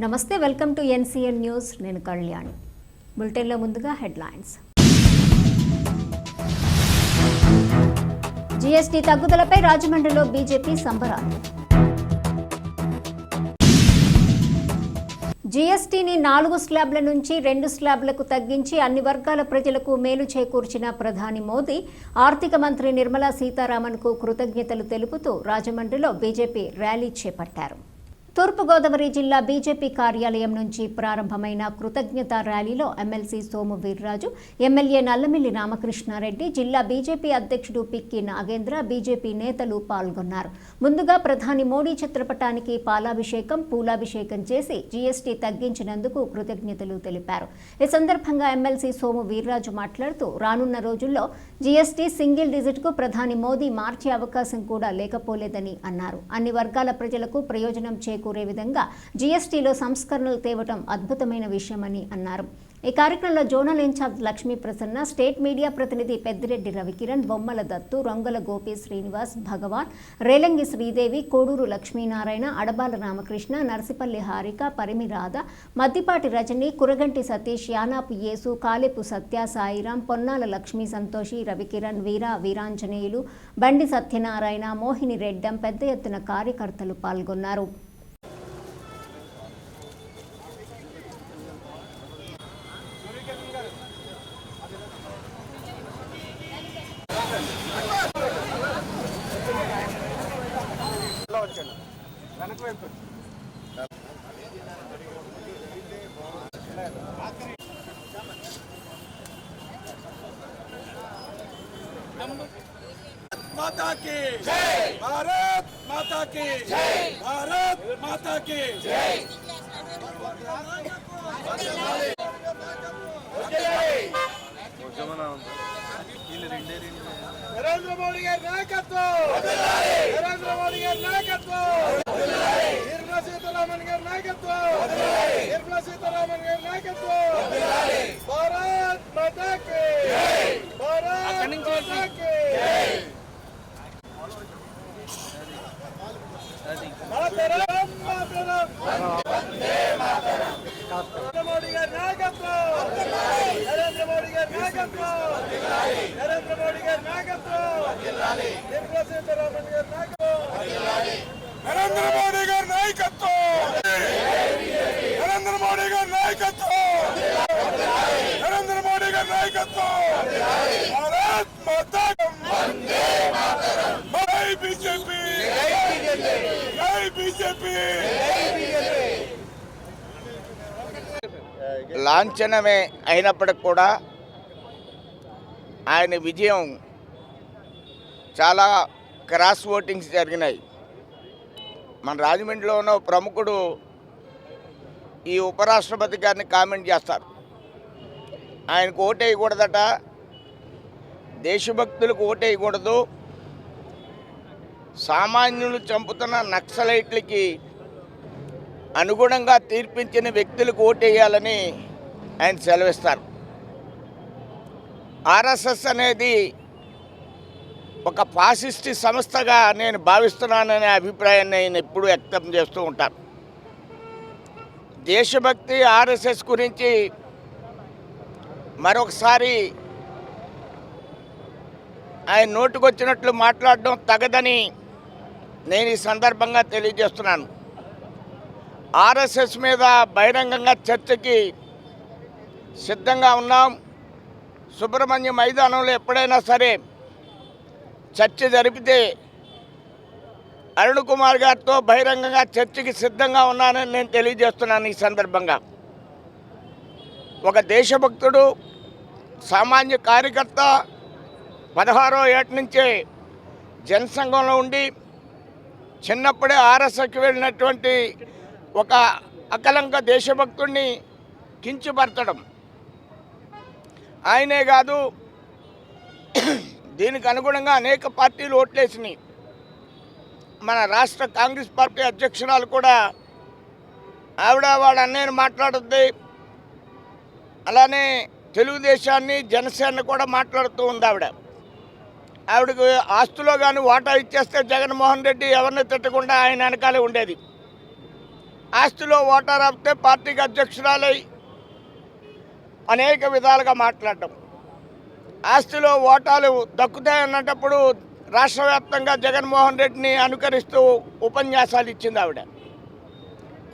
నమస్తే, welcome to NCN news. నేను కళ్యాణి. బులెటిన్లో ముందుగా హెడ్లైన్స్. జీఎస్టీ తగ్గుదలపై రాజమండ్రిలో బీజేపీ సంబరాలు. జీఎస్టీని 4 స్లాబ్ల నుంచి 2 స్లాబ్లకు తగ్గించి అన్ని వర్గాల ప్రజలకు మేలు చేకూర్చిన ప్రధాని మోదీ ఆర్థిక మంత్రి నిర్మలా సీతారామన్కు కృతజ్ఞతలు తెలుపుతూ రాజమండ్రిలో బీజేపీ ర్యాలీ చేపట్టారు. తూర్పుగోదావరి జిల్లా బీజేపీ కార్యాలయం నుంచి ప్రారంభమైన కృతజ్ఞతా ర్యాలీలో ఎమ్మెల్సీ సోము వీర్రాజు, ఎమ్మెల్యే నల్లమిల్లి రామకృష్ణారెడ్డి, జిల్లా బీజేపీ అధ్యక్షుడు పిక్కి నాగేంద్ర, బీజేపీ నేతలు పాల్గొన్నారు. ముందుగా ప్రధాని మోడీ చిత్రపటానికి పాలాభిషేకం, పూలాభిషేకం చేసి జీఎస్టీ తగ్గించినందుకు కృతజ్ఞతలు తెలిపారు. ఈ సందర్భంగా ఎమ్మెల్సీ సోము వీర్రాజు మాట్లాడుతూ రానున్న రోజుల్లో జీఎస్టీ సింగిల్ డిజిట్కు ప్రధాని మోదీ మార్చే అవకాశం కూడా లేకపోలేదని అన్నారు. అన్ని వర్గాల ప్రజలకు ప్రయోజనం చేకూరే విధంగా జీఎస్టీలో సంస్కరణలు తేవటం అద్భుతమైన విషయమని అన్నారు. ఈ కార్యక్రమంలో zonal in-charge Lakshmi Prasanna, state media ప్రతినిధి పెద్దిరెడ్డి రవికిరణ్, బొమ్మల దత్తు, రొంగల గోపి శ్రీనివాస్, భగవాన్, రేలంగి శ్రీదేవి, కోడూరు లక్ష్మీనారాయణ, అడబాల రామకృష్ణ, నర్సిపల్లి హారిక, పరిమి రాధ, మద్దిపాటి రజని, కురగంటి సతీష్, యానాపు యేసు, కాలేపు సత్య, సాయిరాం, పొన్నాల లక్ష్మీ సంతోషి, రవికిరణ్, వీరాంజనేయులు, బండి సత్యనారాయణ, మోహిని రెడ్డం పెద్ద ఎత్తున కార్యకర్తలు పాల్గొన్నారు. माता की जय, भारत माता की जय, भारत माता की जय. नरेंद्र मोदी गाరి నాయకత్వం, నరేంద్ర మోడీ గారి నాయకత్వం, నిర్మలా సీతారామన్ గారి నాయకత్వం, నిర్మలా సీతారామన్ గారి నాయకత్వం. భారత్ మాతా की జై, భారత్ మాతా की జై. మాతరం మాతరం వందే మాతరం. నరేంద్ర మోడీ గారి నాయకత్వం, నరేంద్ర మోడీ గారి నాయకత్వం, నరేంద్ర మోడీ గారి నాయకత్వం, నిర్మలా సీతారామన్ గారి నాయకత్వం, నరేంద్ర మోడీ గారి నాయకత్వం, నరేంద్ర మోడీ గారి నాయకత్వం, నరేంద్ర మోడీ గారి నాయకత్వం. భారత్ మాతా की వందే మాతరం. జై బీజేపీ, జై బీజేపీ. లాంఛనమే అయినప్పటికి కూడా ఆయన విజయం చాలా క్రాస్ ఓటింగ్స్ జరిగినాయి. మన రాజమండ్రిలో ఉన్న ప్రముఖుడు ఈ ఉపరాష్ట్రపతి గారిని కామెంట్ చేస్తారు, ఆయనకు ఓటేయకూడదట, దేశభక్తులకు ఓటేయకూడదు, సామాన్యులు చంపుతున్న నక్సలైట్లకి అనుగుణంగా తీర్పించిన వ్యక్తులకు ఓటేయాలని ఆయన సెలవిస్తారు. ఆర్ఎస్ఎస్ అనేది ఒక ఫాసిస్ట్ సంస్థగా నేను భావిస్తున్నాననే అభిప్రాయాన్ని ఆయన ఎప్పుడూ వ్యక్తం చేస్తూ ఉంటారు. దేశభక్తి, ఆర్ఎస్ఎస్ గురించి మరొకసారి ఆయన నోటుకొచ్చినట్లు మాట్లాడడం తగదని నేను ఈ సందర్భంగా తెలియజేస్తున్నాను. ఆర్ఎస్ఎస్ మీద బహిరంగంగా చర్చకి సిద్ధంగా ఉన్నాం. సుబ్రహ్మణ్య మైదానంలో ఎప్పుడైనా సరే చర్చ జరిపితే అరుణ్ కుమార్ గారితో బహిరంగంగా చర్చకి సిద్ధంగా ఉన్నానని నేను తెలియజేస్తున్నాను. ఈ సందర్భంగా ఒక దేశభక్తుడు, సామాన్య కార్యకర్త, 16వ ఏట నుంచే జనసంఘంలో ఉండి చిన్నప్పుడే ఆర్ఎస్ఎస్కి వెళ్ళినటువంటి ఒక అకలంక దేశభక్తుడిని కించపరచడం, ఆయనే కాదు దీనికి అనుగుణంగా అనేక పార్టీలు ఓట్లేసినాయి. మన రాష్ట్ర కాంగ్రెస్ పార్టీ అధ్యక్షురాలు కూడా ఆవిడ వాళ్ళ అన్నయ్యను మాట్లాడుద్ది, అలానే తెలుగుదేశాన్ని, జనసేన కూడా మాట్లాడుతూ ఉంది. ఆవిడకు ఆస్తులో కానీ వాటా ఇచ్చేస్తే జగన్మోహన్ రెడ్డి ఎవరిని తిట్టకుండా ఆయన వెనకాలే ఉండేది. ఆస్తిలో ఓటా రాపితే పార్టీకి అధ్యక్షురాలై అనేక విధాలుగా మాట్లాడటం, ఆస్తిలో ఓటాలు దక్కుతాయన్నప్పుడు రాష్ట్ర వ్యాప్తంగా జగన్మోహన్ రెడ్డిని అనుకరిస్తూ ఉపన్యాసాలు ఇచ్చింది ఆవిడ.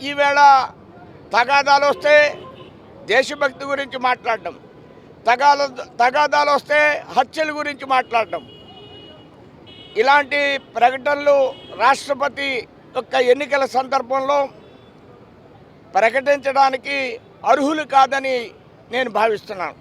ఈవేళ తగాదాలు వస్తే దేశభక్తి గురించి మాట్లాడటం, తగాదాలు వస్తే హత్యల గురించి మాట్లాడటం, ఇలాంటి ప్రకటనలు రాష్ట్రపతి యొక్క ఎన్నికల సందర్భంలో ప్రకటించడానికి అర్హులు కాదని నేను భావిస్తున్నాను.